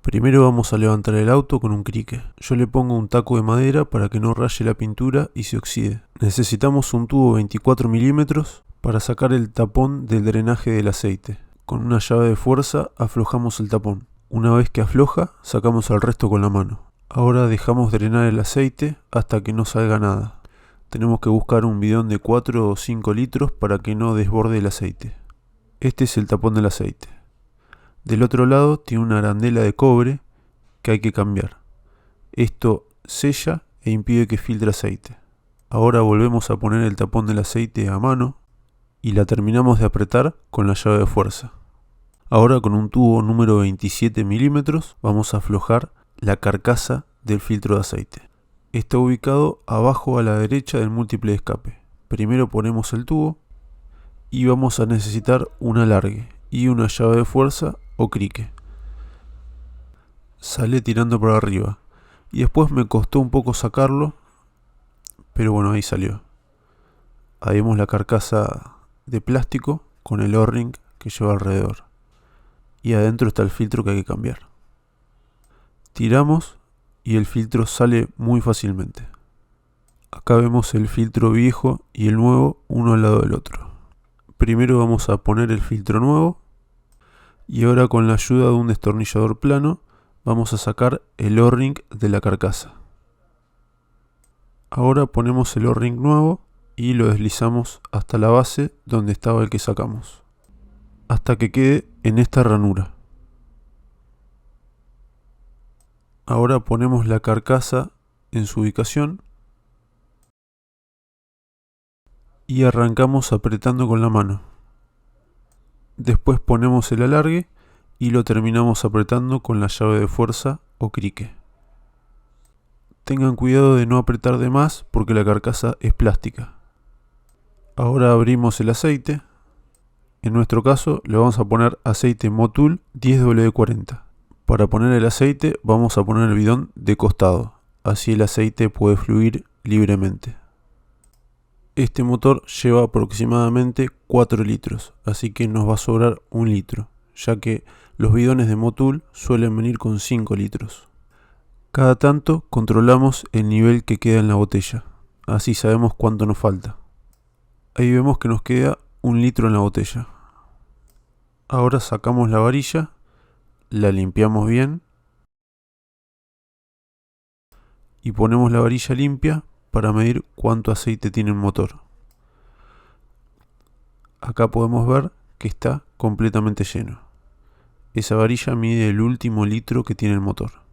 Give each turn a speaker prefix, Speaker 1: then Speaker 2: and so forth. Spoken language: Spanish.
Speaker 1: Primero vamos a levantar el auto con un crique. Yo le pongo un taco de madera para que no raye la pintura y se oxide. Necesitamos un tubo 24 milímetros para sacar el tapón del drenaje del aceite. Con una llave de fuerza aflojamos el tapón. Una vez que afloja, sacamos el resto con la mano. Ahora dejamos drenar el aceite hasta que no salga nada. Tenemos que buscar un bidón de 4 o 5 litros para que no desborde el aceite. Este es el tapón del aceite. Del otro lado tiene una arandela de cobre que hay que cambiar. Esto sella e impide que filtre aceite. Ahora volvemos a poner el tapón del aceite a mano y la terminamos de apretar con la llave de fuerza. Ahora con un tubo número 27 milímetros vamos a aflojar la carcasa del filtro de aceite. Está ubicado abajo a la derecha del múltiple de escape. Primero ponemos el tubo y vamos a necesitar un alargue y una llave de fuerza o crique. Sale tirando por arriba y después me costó un poco sacarlo, pero bueno, ahí salió. Ahí vemos la carcasa de plástico con el O-ring que lleva alrededor y adentro está el filtro que hay que cambiar. Tiramos y el filtro sale muy fácilmente. Acá vemos el filtro viejo y el nuevo uno al lado del otro. Primero vamos a poner el filtro nuevo y ahora con la ayuda de un destornillador plano vamos a sacar el O-ring de la carcasa. Ahora ponemos el O-ring nuevo y lo deslizamos hasta la base donde estaba el que sacamos, hasta que quede en esta ranura. Ahora ponemos la carcasa en su ubicación y arrancamos apretando con la mano. Después ponemos el alargue y lo terminamos apretando con la llave de fuerza o crique. Tengan cuidado de no apretar de más porque la carcasa es plástica. Ahora abrimos el aceite. En nuestro caso le vamos a poner aceite Motul 10W40. Para poner el aceite vamos a poner el bidón de costado, así el aceite puede fluir libremente. Este motor lleva aproximadamente 4 litros, así que nos va a sobrar 1 litro, ya que los bidones de Motul suelen venir con 5 litros. Cada tanto controlamos el nivel que queda en la botella, así sabemos cuánto nos falta. Ahí vemos que nos queda 1 litro en la botella. Ahora sacamos la varilla, la limpiamos bien y ponemos la varilla limpia para medir cuánto aceite tiene el motor. Acá podemos ver que está completamente lleno. Esa varilla mide el último litro que tiene el motor.